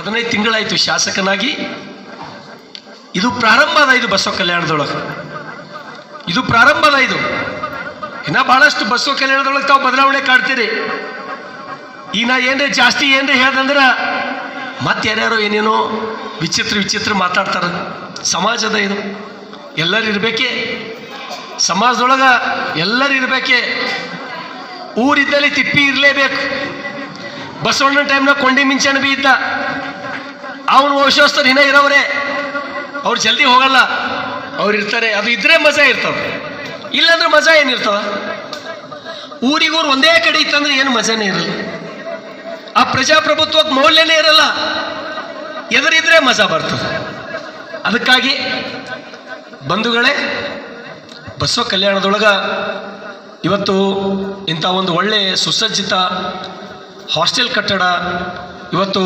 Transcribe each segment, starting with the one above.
15 ತಿಂಗಳಾಯಿತು ಶಾಸಕನಾಗಿ. ಇದು ಪ್ರಾರಂಭ ಅದ, ಇದು ಬಸವ ಕಲ್ಯಾಣದೊಳಗೆ ಇದು ಪ್ರಾರಂಭ ಅದ. ಇದು ಇನ್ನ ಬಹಳಷ್ಟು ಬಸವ ಕಲ್ಯಾಣದೊಳಗೆ ತಾವು ಬದಲಾವಣೆ ಕಾಡ್ತೀರಿ. ಈಗ ನಾ ಏನ್ರೆ ಜಾಸ್ತಿ ಏನ್ರೆ ಹೇಳ್ದಂದ್ರೆ ಮತ್ತೆ ಯಾರ್ಯಾರೋ ಏನೇನೋ ವಿಚಿತ್ರ ಮಾತಾಡ್ತಾರ. ಸಮಾಜದ ಇದು ಎಲ್ಲರೂ ಇರ್ಬೇಕೆ, ಸಮಾಜದೊಳಗೆ ಎಲ್ಲರೂ ಇರ್ಬೇಕೆ. ಊರಿದ್ದಲ್ಲಿ ತಿಪ್ಪಿ ಇರಲೇಬೇಕು. ಬಸವಣ್ಣನ ಟೈಮ್ನಾಗ ಕೊಂಡಿ ಮಿಂಚಣ ಬಿ ಇದ್ದ, ಅವನು ವಂಶಸ್ಥರು ಹಿನ್ನ ಇರೋವ್ರೆ, ಅವ್ರು ಜಲ್ದಿ ಹೋಗಲ್ಲ, ಅವ್ರು ಇರ್ತಾರೆ. ಅದು ಇದ್ರೆ ಮಜಾ ಇರ್ತದೆ, ಇಲ್ಲಾಂದ್ರೆ ಮಜಾ ಏನಿರ್ತದ? ಊರಿಗೂರು ಒಂದೇ ಕಡೆ ಇತ್ತಂದ್ರೆ ಏನು ಮಜಾನೇ ಇರಲ್ಲ. ಆ ಪ್ರಜಾಪ್ರಭುತ್ವಕ್ಕೆ ಮೌಲ್ಯನೇ ಇರಲ್ಲ, ಎದುರಿದ್ರೆ ಮಜಾ ಬರ್ತದೆ. ಅದಕ್ಕಾಗಿ ಬಂಧುಗಳೇ, ಬಸವ ಕಲ್ಯಾಣದೊಳಗ ಇವತ್ತು ಇಂಥ ಒಂದು ಒಳ್ಳೆಯ ಸುಸಜ್ಜಿತ ಹಾಸ್ಟೆಲ್ ಕಟ್ಟಡ ಇವತ್ತು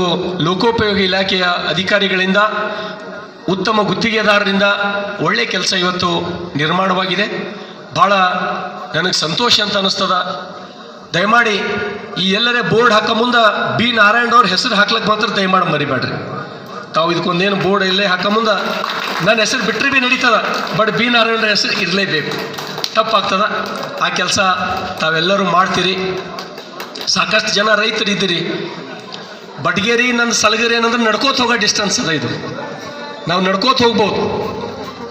ಲೋಕೋಪಯೋಗಿ ಇಲಾಖೆಯ ಅಧಿಕಾರಿಗಳಿಂದ, ಉತ್ತಮ ಗುತ್ತಿಗೆದಾರರಿಂದ ಒಳ್ಳೆ ಕೆಲಸ ಇವತ್ತು ನಿರ್ಮಾಣವಾಗಿದೆ. ಭಾಳ ನನಗೆ ಸಂತೋಷ ಅಂತ ಅನ್ನಿಸ್ತದ. ದಯಮಾಡಿ ಈ ಎಲ್ಲರೇ ಬೋರ್ಡ್ ಹಾಕೋ ಮುಂದೆ ಬಿ ನಾರಾಯಣರವ್ರ ಹೆಸರು ಹಾಕ್ಲಿಕ್ಕೆ ಮಾತ್ರ ದಯಮಾಡಿ ಮರಿಬೇಡ್ರಿ. ತಾವು ಇದಕ್ಕೊಂದೇನು ಬೋರ್ಡ್ ಇಲ್ಲೇ ಹಾಕೋ ಮುಂದೆ ನನ್ನ ಹೆಸರು ಬಿಟ್ಟರೆ ಭೀ ನಡೀತದ, ಬಟ್ ಬಿ ನಾರಾಯಣರ ಹೆಸರು ಇರಲೇಬೇಕು. ತಪ್ಪಾಗ್ತದ. ಆ ಕೆಲಸ ತಾವೆಲ್ಲರೂ ಮಾಡ್ತೀರಿ. ಸಾಕಷ್ಟು ಜನ ರೈತರು ಇದ್ದೀರಿ. ಬಡ್ಗೇರಿ ನನ್ನ ಸಲಗೇರಿ ಏನಂದ್ರೆ ನಡ್ಕೋತ ಹೋಗೋ ಡಿಸ್ಟೆನ್ಸ್ ಅದ. ಇದು ನಾವು ನಡ್ಕೋತ ಹೋಗ್ಬೋದು.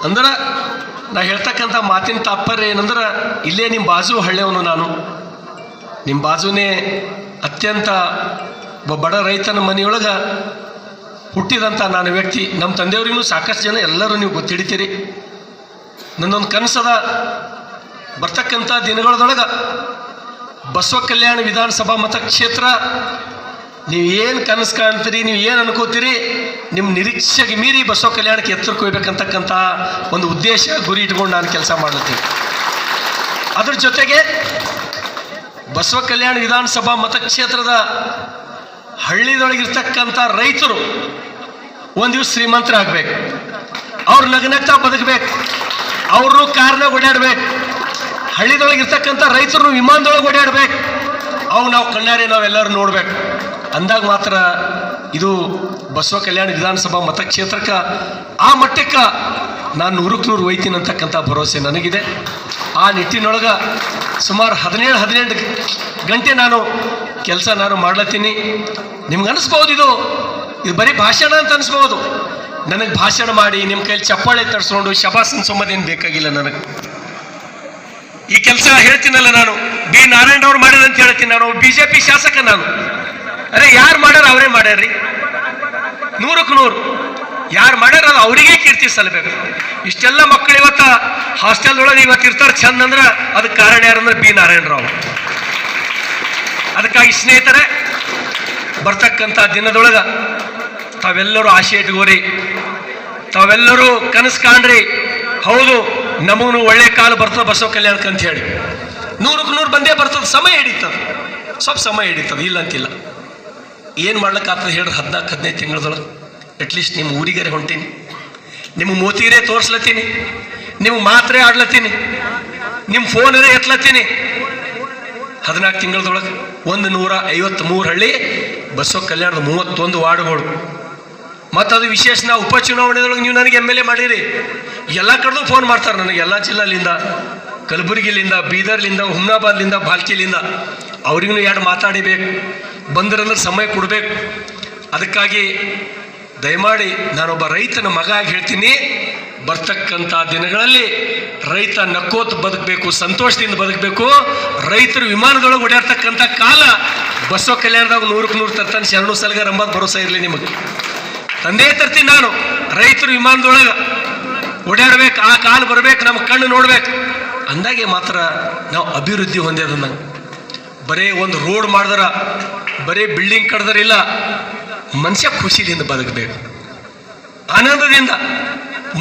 ಅಂದ್ರೆ ನಾ ಹೇಳ್ತಕ್ಕಂಥ ಮಾತಿನ ತಾತ್ಪರ್ಯ ಏನಂದ್ರೆ, ಇಲ್ಲೇ ನಿಮ್ಮ ಬಾಜು ಹಳ್ಳಿಯವನು ನಾನು, ನಿಮ್ಮ ಬಾಜುನೇ ಅತ್ಯಂತ ಬಡ ರೈತನ ಮನೆಯೊಳಗೆ ಹುಟ್ಟಿದಂಥ ನಾನು ವ್ಯಕ್ತಿ. ನಮ್ಮ ತಂದೆಯವ್ರಿಗೂ ಸಾಕಷ್ಟು ಜನ ಎಲ್ಲರೂ ನೀವು ಗೊತ್ತಿಡಿತೀರಿ. ನನ್ನೊಂದು ಕನಸದ, ಬರ್ತಕ್ಕಂಥ ದಿನಗಳದೊಳಗೆ ಬಸವ ಕಲ್ಯಾಣ ವಿಧಾನಸಭಾ ಮತಕ್ಷೇತ್ರ ನೀವು ಏನು ಕನಸು ಕಾಣ್ತೀರಿ, ನೀವು ಏನು ಅನ್ಕೋತೀರಿ, ನಿಮ್ಮ ನಿರೀಕ್ಷೆಗೆ ಮೀರಿ ಬಸವ ಕಲ್ಯಾಣಕ್ಕೆ ಎತ್ತರಕ್ಕೆ ಹೋಗ್ಬೇಕಂತಕ್ಕಂಥ ಒಂದು ಉದ್ದೇಶ, ಗುರಿ ಇಟ್ಕೊಂಡು ನಾನು ಕೆಲಸ ಮಾಡ್ತೀನಿ. ಅದ್ರ ಜೊತೆಗೆ ಬಸವ ಕಲ್ಯಾಣ ವಿಧಾನಸಭಾ ಮತಕ್ಷೇತ್ರದ ಹಳ್ಳಿದೊಳಗಿರ್ತಕ್ಕಂಥ ರೈತರು ಒಂದು ದಿವಸ ಶ್ರೀಮಂತರಾಗಬೇಕು. ಅವ್ರು ನಗನಗ್ತಾ ಬದುಕಬೇಕು, ಅವ್ರನ್ನೂ ಕಾರ್ನಾಗ ಓಡಾಡ್ಬೇಕು. ಹಳ್ಳಿದೊಳಗಿರ್ತಕ್ಕಂಥ ರೈತರು ವಿಮಾನದೊಳಗೆ ಓಡಾಡ್ಬೇಕು. ಅವು ನಾವು ಕಣ್ಣಾರೆ ನಾವೆಲ್ಲರೂ ನೋಡ್ಬೇಕು. ಅಂದಾಗ ಮಾತ್ರ ಇದು ಬಸವ ಕಲ್ಯಾಣ ವಿಧಾನಸಭಾ ಮತಕ್ಷೇತ್ರಕ್ಕೆ ಆ ಮಟ್ಟಕ್ಕೆ ನಾನು 100ಕ್ಕೆ 100 ಒಯ್ತೀನಿ ಅಂತಕ್ಕಂಥ ಭರವಸೆ ನನಗಿದೆ. ಆ ನಿಟ್ಟಿನೊಳಗೆ ಸುಮಾರು 17 ಗಂಟೆ ನಾನು ಕೆಲಸ ಮಾಡ್ಲತ್ತೀನಿ. ನಿಮ್ಗೆ ಅನಿಸ್ಬೋದು ಇದು ಬರೀ ಭಾಷಣ ಅಂತ ಅನಿಸ್ಬೋದು. ನನಗೆ ಭಾಷಣ ಮಾಡಿ ನಿಮ್ಮ ಕೈಲಿ ಚಪ್ಪಾಳೆ ತರಿಸ್ಕೊಂಡು ಶಬಾಸ್ ಅನ್ಸೋದೇನು ಬೇಕಾಗಿಲ್ಲ. ನನಗೆ ಈ ಕೆಲಸ ಹೇಳ್ತೀನಲ್ಲ, ನಾನು ಬಿ ನಾರಾಯಣರವ್ರು ಮಾಡ್ಯಾರ ಅಂತ ಹೇಳ್ತೀನಿ. ನಾನು BJP ಶಾಸಕ. ನಾನು ಅರೆ ಯಾರು ಮಾಡ್ಯಾರ ಅವರೇ ಮಾಡ್ಯಾರ್ರಿ. 100ಕ್ಕೆ 100 ಯಾರು ಮಾಡ್ಯಾರ ಅದು ಅವರಿಗೆ ಕೀರ್ತಿ ಸಲ್ಲಬೇಕು. ಇಷ್ಟೆಲ್ಲ ಮಕ್ಕಳು ಇವತ್ತು ಹಾಸ್ಟೆಲ್ದೊಳಗೆ ಇವತ್ತು ಇರ್ತಾರೆ ಚಂದ ಅಂದ್ರೆ ಅದಕ್ಕೆ ಕಾರಣ ಯಾರಂದ್ರೆ ಬಿ ನಾರಾಯಣರಾವ್. ಅದಕ್ಕಾಗಿ ಸ್ನೇಹಿತರೆ, ಬರ್ತಕ್ಕಂಥ ದಿನದೊಳಗೆ ತಾವೆಲ್ಲರೂ ಆಶೆ ಇಟ್ಕೋರಿ, ತಾವೆಲ್ಲರೂ ಕನಸು ಕಾಣ್ರಿ. ಹೌದು, ನಮಗೂ ಒಳ್ಳೆ ಕಾಲ ಬರ್ತದೆ ಬಸವ ಕಲ್ಯಾಣಕ್ಕೆ ಅಂತ ಹೇಳಿ 100ಕ್ಕೆ 100 ಬಂದೇ ಬರ್ತದೆ. ಸಮಯ ಹಿಡಿತದೆ, ಸ್ವಲ್ಪ ಸಮಯ ಹಿಡಿತದೆ, ಇಲ್ಲ ಅಂತಿಲ್ಲ. ಏನು ಮಾಡ್ಲಿಕ್ಕಾಗ್ತದೆ ಹೇಳ್ರಿ? 14-15 ತಿಂಗಳದೊಳಗೆ ಅಟ್ಲೀಸ್ಟ್ ನಿಮ್ಮ ಊರಿಗರೆ ಹೊಂಟೀನಿ, ನಿಮ್ಮ ಮೋತಿರೇ ತೋರಿಸ್ಲತ್ತೀನಿ, ನಿಮ್ಮ ಮಾತ್ರೆ ಆಡ್ಲತ್ತೀನಿ, ನಿಮ್ಮ ಫೋನರೇ ಎತ್ಲತ್ತೀನಿ. 14 ತಿಂಗಳದೊಳಗೆ 153 ಹಳ್ಳಿ ಬಸವ ಕಲ್ಯಾಣದ 31 ವಾರ್ಡ್ಗಳು. ಮತ್ತು ಅದು ವಿಶೇಷ, ನಾವು ಉಪಚುನಾವಣೆದೊಳಗೆ ನೀವು ನನಗೆ MLA ಮಾಡಿರಿ. ಎಲ್ಲ ಕಡೆದು ಫೋನ್ ಮಾಡ್ತಾರೆ ನನಗೆ, ಎಲ್ಲ ಜಿಲ್ಲೆಲಿಂದ, ಕಲಬುರಗಿಲಿಂದ, ಬೀದರ್ಲಿಂದ, ಹುಮ್ನಾಬಾದ್ಲಿಂದ, ಬಾಲ್ಕಿಲಿಂದ. ಅವ್ರಿಗೂ 2 ಮಾತಾಡಿಬೇಕು, ಬಂದ್ರಂದ್ರೆ ಸಮಯ ಕೊಡಬೇಕು. ಅದಕ್ಕಾಗಿ ದಯಮಾಡಿ ನಾನೊಬ್ಬ ರೈತನ ಮಗ ಆಗಿ ಹೇಳ್ತೀನಿ, ಬರ್ತಕ್ಕಂಥ ದಿನಗಳಲ್ಲಿ ರೈತ ನಕ್ಕೋತ್ ಬದುಕಬೇಕು, ಸಂತೋಷದಿಂದ ಬದುಕಬೇಕು. ರೈತರು ವಿಮಾನದೊಳಗೆ ಓಡಾಡ್ತಕ್ಕಂಥ ಕಾಲ ಬಸವ ಕಲ್ಯಾಣದಾಗ 100ಕ್ಕೆ 100 ತರ್ತಾನೆ. ಶರಣು ಸಲಗರ್ ಎಂಬುದು ಭರೋಸೆ ಇರಲಿ ನಿಮಗೆ. ತಂದೆ ತರ್ತೀನಿ ನಾನು. ರೈತರು ವಿಮಾನದೊಳಗೆ ಓಡಾಡ್ಬೇಕು, ಆ ಕಾಲ ಬರ್ಬೇಕು, ನಮ್ಮ ಕಣ್ಣು ನೋಡ್ಬೇಕು. ಅಂದಾಗೆ ಮಾತ್ರ ನಾವು ಅಭಿವೃದ್ಧಿ ಹೊಂದ್ಯದ. ನಂಗೆ ಬರೇ ಒಂದು ರೋಡ್ ಮಾಡಿದ್ರ, ಬರೀ ಬಿಲ್ಡಿಂಗ್ ಕಡ್ದರಿಲ್ಲ. ಮನುಷ್ಯ ಖುಷಿಯಿಂದ ಬದುಕಬೇಕು, ಆನಂದದಿಂದ.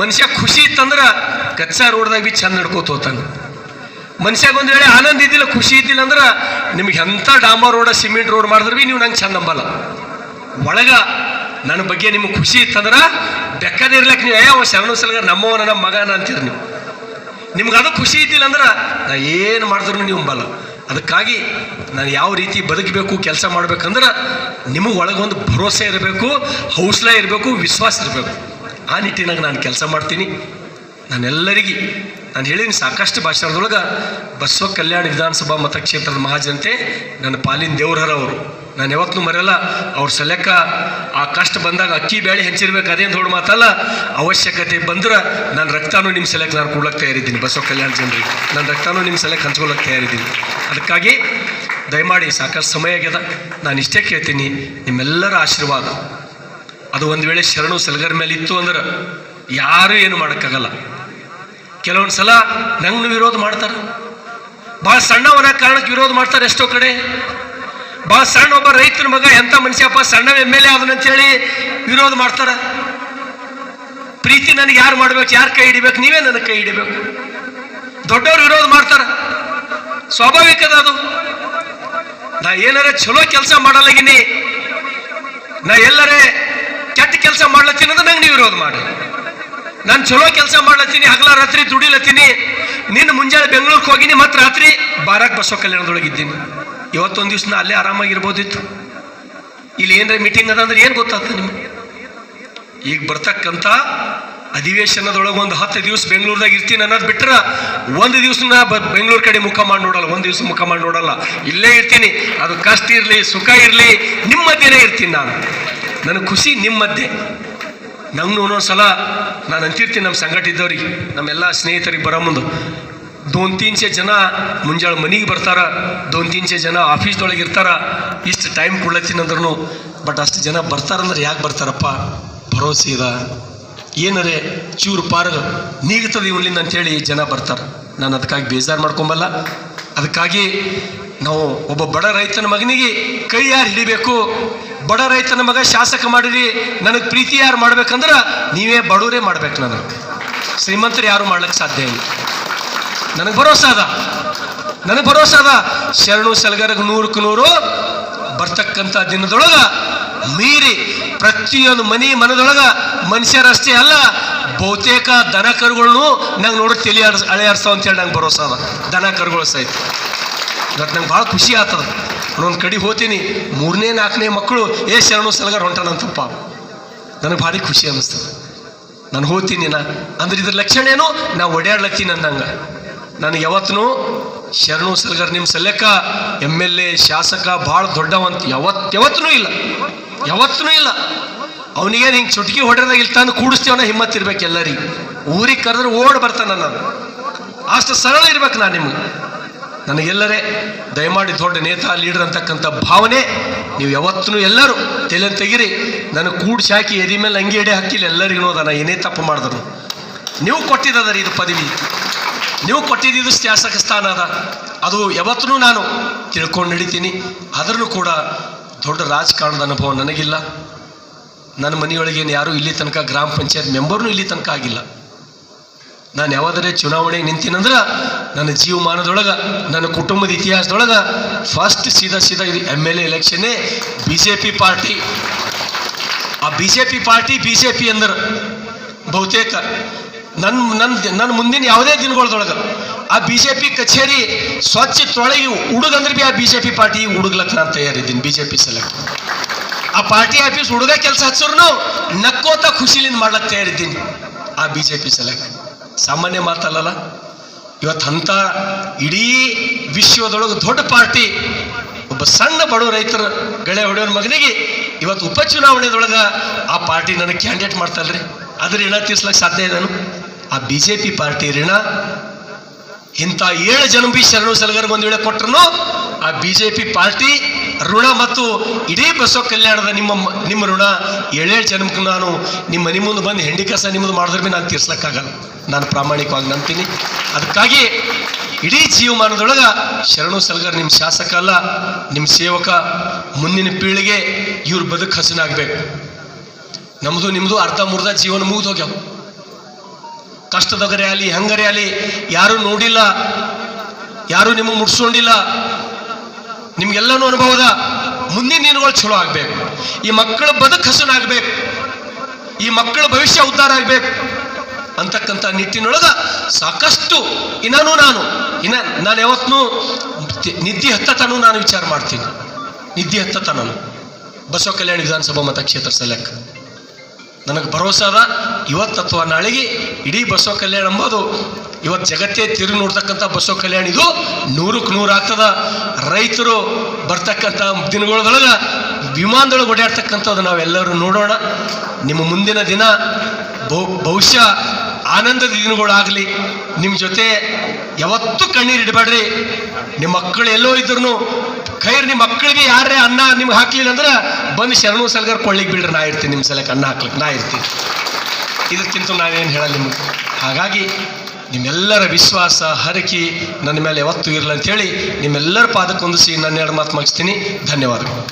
ಮನುಷ್ಯ ಖುಷಿ ಇತ್ತಂದ್ರೆ ಕಚ್ಚಾ ರೋಡ್ದಾಗ ಬಿ ಚಂದ ನಡ್ಕೋತ ಹೋಗ್ತಾನೆ. ಮನುಷ್ಯಾಗ ಒಂದು ವೇಳೆ ಆನಂದ ಇದ್ದಿಲ್ಲ, ಖುಷಿ ಇದ್ದಿಲ್ಲ ಅಂದ್ರೆ ನಿಮ್ಗೆ ಎಂಥ ಡಾಂಬರ್ ರೋಡ, ಸಿಮೆಂಟ್ ರೋಡ್ ಮಾಡಿದ್ರೆ ಬಿ ನೀವು ನಂಗೆ ಚಂದ ನಂಬಲ್ಲ. ಒಳಗ ನನ್ನ ಬಗ್ಗೆ ನಿಮ್ಗೆ ಖುಷಿ ಇತ್ತಂದ್ರೆ ಬೆಕ್ಕದಿರ್ಲಕ್ಕೆ ನೀವು ಯಾವ ಶರಣು ಸಲಗರ್ ನಮ್ಮವನ, ನಮ್ಮ ಮಗನ ಅಂತೀರಿ ನೀವು. ನಿಮ್ಗೆ ಅದು ಖುಷಿ ಇದ್ದಿಲ್ಲ ಅಂದ್ರೆ ನಾ ಏನು ಮಾಡಿದ್ರು ನೀವು ನಂಬಲ್ಲ. ಅದಕ್ಕಾಗಿ ನಾನು ಯಾವ ರೀತಿ ಬದುಕಬೇಕು, ಕೆಲಸ ಮಾಡ್ಬೇಕಂದ್ರೆ ನಿಮಗೆ ಒಳಗೊಂದು ಭರೋಸೆ ಇರಬೇಕು, ಹೌಸಲ ಇರಬೇಕು, ವಿಶ್ವಾಸ ಇರಬೇಕು. ಆ ನಿಟ್ಟಿನಾಗ ನಾನು ಕೆಲಸ ಮಾಡ್ತೀನಿ. ನಾನೆಲ್ಲರಿಗೆ ನಾನು ಹೇಳಿದ್ದೀನಿ ಸಾಕಷ್ಟು ಭಾಷಣದೊಳಗೆ, ಬಸವ ಕಲ್ಯಾಣ ವಿಧಾನಸಭಾ ಮತಕ್ಷೇತ್ರದ ಮಹಾಜನತೆ ನನ್ನ ಪಾಲಿನ ದೇವ್ರವರು. ನಾನು ಯಾವತ್ತೂ ಮರೆಯಲ್ಲ. ಅವ್ರ ಸಲಕ್ಕ ಆ ಕಷ್ಟ ಬಂದಾಗ ಅಕ್ಕಿ ಬೇಳೆ ಹಂಚಿರ್ಬೇಕು, ಅದೇನು ದೊಡ್ಡ ಮಾತಲ್ಲ. ಅವಶ್ಯಕತೆ ಬಂದ್ರೆ ನಾನು ರಕ್ತಾನು ನಿಮ್ಮ ಸಲಕ್ಕೆ ನಾನು ಕೊಡ್ಲಕ್ಕೆ ತಯಾರಿದ್ದೀನಿ. ಬಸವ ಕಲ್ಯಾಣ ಜನರಿಗೆ ನಾನು ರಕ್ತಾನು ನಿಮ್ಮ ಸಲಕ್ಕೆ ಹಂಚ್ಕೊಳ್ಳೋಕೆ ತಯಾರಿದ್ದೀನಿ. ಅದಕ್ಕಾಗಿ ದಯಮಾಡಿ ಸಾಕಷ್ಟು ಸಮಯ ಆಗ್ಯದ. ನಾನು ಇಷ್ಟೇ ಕೇಳ್ತೀನಿ, ನಿಮ್ಮೆಲ್ಲರ ಆಶೀರ್ವಾದ ಅದು ಒಂದು ವೇಳೆ ಶರಣು ಸಲಗರ ಮೇಲೆ ಇತ್ತು ಅಂದ್ರೆ ಯಾರೂ ಏನು ಮಾಡೋಕ್ಕಾಗಲ್ಲ. ಕೆಲವೊಂದು ಸಲ ನಂಗೆ ವಿರೋಧ ಮಾಡ್ತಾರೆ, ಭಾಳ ಸಣ್ಣವನ ಕಾರಣಕ್ಕೆ ವಿರೋಧ ಮಾಡ್ತಾರೆ. ಎಷ್ಟೋ ಕಡೆ ಭಾಳ ಸಣ್ಣ ಒಬ್ಬ ರೈತನ ಮಗ ಎಂಥ ಮನುಷ್ಯಪ್ಪ, ಸಣ್ಣ MLA ಅದನ್ನಂತೇಳಿ ವಿರೋಧ ಮಾಡ್ತಾರೆ. ಪ್ರೀತಿ ನನಗೆ ಯಾರು ಮಾಡ್ಬೇಕು, ಯಾರು ಕೈ ಹಿಡಿಬೇಕು, ನೀವೇ ನನಗೆ ಕೈ ಹಿಡಿಬೇಕು. ದೊಡ್ಡವ್ರು ವಿರೋಧ ಮಾಡ್ತಾರೆ, ಸ್ವಾಭಾವಿಕದ ಅದು. ನಾ ಏನಾರ ಚಲೋ ಕೆಲಸ ಮಾಡಲಾಗಿನಿ, ನಾ ಎಲ್ಲರೇ ಕೆಟ್ಟ ಕೆಲಸ ಮಾಡ್ಲತ್ತೀನಿ ಅಂದ್ರೆ ನಂಗೆ ನೀವು ವಿರೋಧ ಮಾಡಿ. ನಾನು ಚಲೋ ಕೆಲಸ ಮಾಡ್ಲತ್ತೀನಿ, ಹಗಲ ರಾತ್ರಿ ದುಡಿಲತ್ತೀನಿ. ನಿನ್ನ ಮುಂಜಾನೆ ಬೆಂಗಳೂರಿಗೆ ಹೋಗಿನಿ, ಮತ್ತು ರಾತ್ರಿ ಬಾರಾಕ್ ಬಸವ ಕಲ್ಯಾಣದೊಳಗಿದ್ದೀನಿ. ಇವತ್ತೊಂದು ದಿವ್ಸ ನಾ ಅಲ್ಲೇ ಆರಾಮಾಗಿರ್ಬೋದಿತ್ತು. ಇಲ್ಲಿ ಏನಾರ ಮೀಟಿಂಗ್ ಅದ ಅಂದ್ರೆ ಏನು ಗೊತ್ತಾಗ್ತದೆ ನಿಮ್ಗೆ? ಈಗ ಬರ್ತಕ್ಕಂಥ ಅಧಿವೇಶನದೊಳಗೆ ಒಂದು 10 ದಿವಸ ಬೆಂಗಳೂರದಾಗ ಇರ್ತೀನಿ ಅನ್ನೋದು ಬಿಟ್ಟರೆ ಒಂದು ದಿವ್ಸ ನಾ ಬೆಂಗಳೂರು ಕಡೆ ಮುಖ ಮಾಡಿ ನೋಡಲ್ಲ, ಒಂದು ದಿವ್ಸ ಮುಖ ಮಾಡಿ ನೋಡಲ್ಲ. ಇಲ್ಲೇ ಇರ್ತೀನಿ. ಅದು ಕಷ್ಟ ಇರಲಿ ಸುಖ ಇರಲಿ ನಿಮ್ಮ ಮಧ್ಯೆನೇ ಇರ್ತೀನಿ. ನಾನು ನನಗೆ ಖುಷಿ ನಿಮ್ಮ ಮಧ್ಯೆ. ನಂಗೆ ಒಂದೊಂದು ಸಲ ನಾನು ಅಂತಿರ್ತೀನಿ ನಮ್ಮ ಸಂಘಟ ಇದ್ದವ್ರಿಗೆ, ನಮ್ಮೆಲ್ಲ ಸ್ನೇಹಿತರಿಗೆ ಬರೋ ಮುಂದೆ 2-300 ಜನ ಮುಂಜಾಳೆ ಮನೆಗೆ ಬರ್ತಾರ, 2-300 ಜನ ಆಫೀಸ್ದೊಳಗೆ ಇರ್ತಾರ. ಇಷ್ಟು ಟೈಮ್ ಕೊಡ್ಲತ್ತೀನಿ ಅಂದ್ರೂ ಬಟ್ ಅಷ್ಟು ಜನ ಬರ್ತಾರಂದ್ರೆ ಯಾಕೆ ಬರ್ತಾರಪ್ಪ? ಭರೋಸೆ ಇದ, ಏನರೇ ಚೂರು ಪಾರ್ಗ ನೀಗ್ತದೆ ಇವನಿಂದ ಅಂಥೇಳಿ ಜನ ಬರ್ತಾರೆ. ನಾನು ಅದಕ್ಕಾಗಿ ಬೇಜಾರು ಮಾಡ್ಕೊಂಬಲ್ಲ. ಅದಕ್ಕಾಗಿ ನಾವು ಒಬ್ಬ ಬಡ ರೈತನ ಮಗನಿಗೆ ಕೈ ಯಾರು ಹಿಡಿಬೇಕು, ಬಡ ರೈತನ ಮಗ ಶಾಸಕ ಮಾಡಿರಿ, ನನಗೆ ಪ್ರೀತಿ ಯಾರು ಮಾಡ್ಬೇಕಂದ್ರೆ ನೀವೇ ಬಡವರೇ ಮಾಡ್ಬೇಕು. ನನಗೆ ಶ್ರೀಮಂತರು ಯಾರು ಮಾಡ್ಲಿಕ್ಕೆ ಸಾಧ್ಯ ಇಲ್ಲ. ನನಗೆ ಭರೋಸೆ ಅದ, ಶರಣು ಸಲಗರಿಗೆ 100ಕ್ಕೆ 100 ಬರ್ತಕ್ಕಂಥ ದಿನದೊಳಗ ಮೀರಿ ಪ್ರತಿಯೊಂದು ಮನದೊಳಗ ಮನುಷ್ಯರಷ್ಟೇ ಅಲ್ಲ, ಬಹುತೇಕ ದನ ಕರುಗಳನ್ನು ನಂಗೆ ನೋಡಿ ತಲೆ ಅಳೆಯಾಡ್ಸಾವ ಅಂತೇಳಿ ನಂಗೆ ಭರೋಸೆ ಅದ. ದನ ಕರುಗಳು ಸಹಿತ ಇವತ್ತು ನಂಗೆ ಭಾಳ ಖುಷಿ ಆಗ್ತದೆ. ಒಂದೊಂದು ಕಡೆ ಹೋಗ್ತೀನಿ, 3ನೇ 4ನೇ ಮಕ್ಕಳು ಶರಣು ಸಲಗರ್ ಹೊಂಟಾನಂತಪ್ಪ, ನನಗೆ ಭಾರಿ ಖುಷಿ ಅನ್ನಿಸ್ತದೆ. ನಾನು ಹೋಗ್ತೀನಿ ಅಂದ್ರೆ ಇದ್ರ ಲಕ್ಷಣ ಏನು, ನಾ ಓಡಾಡ್ಲತ್ತೀನಿ ಅಂದಂಗೆ. ನನಗೆ ಯಾವತ್ತೂ ಶರಣು ಸಲಗರ್ ನಿಮ್ಮ ಸಲಕ್ಕ MLA ಶಾಸಕ ಭಾಳ ದೊಡ್ಡವಂತ ಯಾವತ್ತೂ ಇಲ್ಲ. ಅವನಿಗೆ ಹಿಂಗೆ ಚುಟುಕಿ ಹೊಡೆದಾಗ ಇಲ್ಲಿ ತಂದು ಕೂಡಿಸ್ತೇವನ ಹಿಮ್ಮತ್ ಇರ್ಬೇಕು. ಎಲ್ಲರಿಗೆ ಊರಿಗೆ ಕರೆದ್ರೆ ಓಡ್ ಬರ್ತಾನೆ. ನಾನು ಅಷ್ಟು ಸರಳ ಇರ್ಬೇಕು. ನಾನು ನಿಮ್ಗೆ ನನಗೆಲ್ಲರೇ ದಯಮಾಡಿ ದೊಡ್ಡ ನೇತಾ ಲೀಡರ್ ಅಂತಕ್ಕಂಥ ಭಾವನೆ ನೀವು ಯಾವತ್ತೂ ಎಲ್ಲರೂ ತಲೆ ತೆಗಿರಿ. ನನಗೆ ಕೂಡ್ಸಿ ಹಾಕಿ ಎದಿ ಮೇಲೆ ಅಂಗಿ ಎಡೆ ಹಾಕಿಲ್ಲ ಎಲ್ಲರಿಗೂ ಅದ. ನಾ ಏನೇ ತಪ್ಪು ಮಾಡಿದ್ರು ನೀವು ಕೊಟ್ಟಿದ್ದದ ಇದು ಪದವಿ, ನೀವು ಕೊಟ್ಟಿದ್ದು ಶಾಸಕ ಸ್ಥಾನ ಅದ. ಅದು ಯಾವತ್ತೂ ನಾನು ತಿಳ್ಕೊಂಡು ನಡೀತೀನಿ. ಆದ್ರೂ ಕೂಡ ದೊಡ್ಡ ರಾಜಕಾರಣದ ಅನುಭವ ನನಗಿಲ್ಲ. ನನ್ನ ಮನೆಯೊಳಗೇನು ಯಾರೂ ಇಲ್ಲಿ ತನಕ ಗ್ರಾಮ ಪಂಚಾಯತ್ ಮೆಂಬರ್ನೂ ಇಲ್ಲಿ ತನಕ ಆಗಿಲ್ಲ. ನಾನು ಯಾವಾದರೆ ಚುನಾವಣೆಗೆ ನಿಂತೀನಂದ್ರೆ ನನ್ನ ಜೀವಮಾನದೊಳಗೆ, ನನ್ನ ಕುಟುಂಬದ ಇತಿಹಾಸದೊಳಗೆ ಫಸ್ಟ್ ಸೀದಾ ಇದು MLA ಎಲೆಕ್ಷನ್ನೇ BJP ಪಾರ್ಟಿ. ಆ BJP ಪಾರ್ಟಿ BJP ಅಂದ್ರೆ ಬಹುತೇಕ ನನ್ನ ಮುಂದಿನ ಯಾವುದೇ ದಿನಗಳದೊಳಗೆ ಆ BJP ಕಚೇರಿ ಸ್ವಚ್ಛ ತೊಳಗಿ ಹುಡುಗಂದ್ರೆ ಭೀ ಆ BJP ಪಾರ್ಟಿ ಹುಡುಗ್ಲಕ್ಕೆ ನಾನು ತಯಾರಿದ್ದೀನಿ. BJP ಸೆಲೆಕ್ಟ್ ಆ ಪಾರ್ಟಿ ಆಫೀಸ್ ಹುಡುಗ ಕೆಲಸ ಹಚ್ಚೋರು ನಕ್ಕೋತ ಖುಷಿಲಿಂದ ಮಾಡ್ಲಕ್ಕೆ ತಯಾರಿದ್ದೀನಿ. ಆ BJP ಸೆಲೆಕ್ಟ್ ಸಾಮಾನ್ಯ ಮಾತಲ್ಲ. ಇವತ್ತು ಅಂಥ ಇಡೀ ವಿಶ್ವದೊಳಗೆ ದೊಡ್ಡ ಪಾರ್ಟಿ ಒಬ್ಬ ಸಣ್ಣ ಬಡವ ರೈತರ ಗಳೆ ಹೊಡೆಯೋರ ಮಗನಿಗೆ ಇವತ್ತು ಉಪಚುನಾವಣೆದೊಳಗೆ ಆ ಪಾರ್ಟಿ ನನಗೆ ಕ್ಯಾಂಡಿಡೇಟ್ ಮಾಡ್ತಲ್ರಿ, ಅದ್ರ ಋಣ ತೀರ್ಸ್ಲಕ್ಕೆ ಸಾಧ್ಯ ಇದೆ. ಆ BJP ಪಾರ್ಟಿ ಋಣ ಇಂಥ 7 ಜನ ಬಿ ಶರಣು ಸಲಗರ್ಗೆ ಒಂದು ವೇಳೆ ಕೊಟ್ಟರು ಆ BJP ಪಾರ್ಟಿ ಋಣ ಮತ್ತು ಇಡೀ ಬಸವ ಕಲ್ಯಾಣದ ನಿಮ್ಮ ಋಣ 7 ಜನ್ಮಕ್ಕೆ ನಾನು ನಿಮ್ಮ ಮನೆ ಮುಂದೆ ಬಂದು ಹೆಂಡಿ ಕಸ ನಿಮ್ಮದು ಮಾಡಿದ್ರೆ ಭೀ ನಾನು ತೀರ್ಸ್ಲಕ್ಕಾಗಲ್ಲ. ನಾನು ಪ್ರಾಮಾಣಿಕವಾಗಿ ನಂಬ್ತೀನಿ. ಅದಕ್ಕಾಗಿ ಇಡೀ ಜೀವಮಾನದೊಳಗೆ ಶರಣು ಸಲಗರ್ ನಿಮ್ಮ ಶಾಸಕ ಅಲ್ಲ, ನಿಮ್ಮ ಸೇವಕ. ಮುಂದಿನ ಪೀಳಿಗೆ ಇವ್ರ ಬದುಕು ಹಸನಾಗಬೇಕು. ನಮ್ಮದು ನಿಮ್ಮದು ಅರ್ಧ ಮುರ್ಧ ಜೀವನ ಮುಗಿದು ಹೋಗ್ಯಾವ. ಕಷ್ಟದಗರೇ ಆಗಲಿ ಹಂಗರೇ ಆಗಲಿ ಯಾರೂ ನೋಡಿಲ್ಲ, ಯಾರೂ ನಿಮಗೆ ಮುಟ್ಸ್ಕೊಂಡಿಲ್ಲ. ನಿಮ್ಗೆಲ್ಲನೂ ಅನುಭವದ. ಮುಂದಿನ ದಿನಗಳು ಚಲೋ ಆಗ್ಬೇಕು. ಈ ಮಕ್ಕಳ ಬದುಕು ಹಸನಾಗಬೇಕು, ಈ ಮಕ್ಕಳ ಭವಿಷ್ಯ ಉದ್ಧಾರ ಆಗ್ಬೇಕು ಅಂತಕ್ಕಂಥ ನಿಟ್ಟಿನೊಳಗೆ ಸಾಕಷ್ಟು ನಾನು ಯಾವತ್ತೂ ನಿದ್ದೆ ಹತ್ತತನೂ ನಾನು ವಿಚಾರ ಮಾಡ್ತೀನಿ. ನಿದ್ದೆ ಹತ್ತತನೂ ಬಸವ ಕಲ್ಯಾಣ ವಿಧಾನಸಭಾ ಮತಕ್ಷೇತ್ರ ಸೆಲೆಕ್ ನನಗೆ ಭರೋಸೆ ಅದ. ಇವತ್ತು ಅಥವಾ ನಾಳೆಗೆ ಇಡೀ ಬಸವ ಕಲ್ಯಾಣ ಎಂಬುದು ಇವತ್ತು ಜಗತ್ತೇ ತಿರುಗಿ ನೋಡ್ತಕ್ಕಂಥ ಬಸವ ಕಲ್ಯಾಣ ಇದು 100ಕ್ಕೆ 100 ಆಗ್ತದ. ರೈತರು ಬರ್ತಕ್ಕಂಥ ದಿನಗಳೊಳಗೆ ವಿಮಾನದೊಳಗೆ ಓಡಾಡ್ತಕ್ಕಂಥದ್ದು ನಾವೆಲ್ಲರೂ ನೋಡೋಣ. ನಿಮ್ಮ ಮುಂದಿನ ದಿನ ಬಹುಶಃ ಆನಂದದ ದಿನಗಳಾಗಲಿ. ನಿಮ್ಮ ಜೊತೆ ಯಾವತ್ತೂ ಕಣ್ಣೀರು ಇಡಬೇಡ್ರಿ. ನಿಮ್ಮ ಮಕ್ಕಳು ಎಲ್ಲೋ ಇದ್ರು ಖೈರ್ ನಿಮ್ಮ ಮಕ್ಕಳಿಗೆ ಯಾರೇ ಅನ್ನ ನಿಮ್ಗೆ ಹಾಕ್ಲಿಲ್ಲ ಅಂದ್ರೆ ಬಂದು ಶರಣು ಸಲ್ಗಾರ್ ಕೊಳ್ಳಿಗೆ ಬಿಡ್ರಿ, ನಾ ಇರ್ತೀನಿ ನಿಮ್ಮ ಸಲಕ್ಕೆ ಅನ್ನ ಹಾಕ್ಲಿಕ್ಕೆ ನಾ ಇರ್ತೀನಿ. ಇದಕ್ಕಿಂತ ನಾನೇನು ಹೇಳಲ್ಲ ನಿಮಗೆ. ಹಾಗಾಗಿ ನಿಮ್ಮೆಲ್ಲರ ವಿಶ್ವಾಸ ಹರಕಿ ನನ್ನ ಮೇಲೆ ಯಾವತ್ತೂ ಇರಲ್ಲ ಅಂಥೇಳಿ ನಿಮ್ಮೆಲ್ಲರ ಪಾದಕ್ಕೊಂದಿಸಿ ನನ್ನ ಎರಡು ಮಾತು ಮುಗಿಸ್ತೀನಿ. ಧನ್ಯವಾದಗಳು.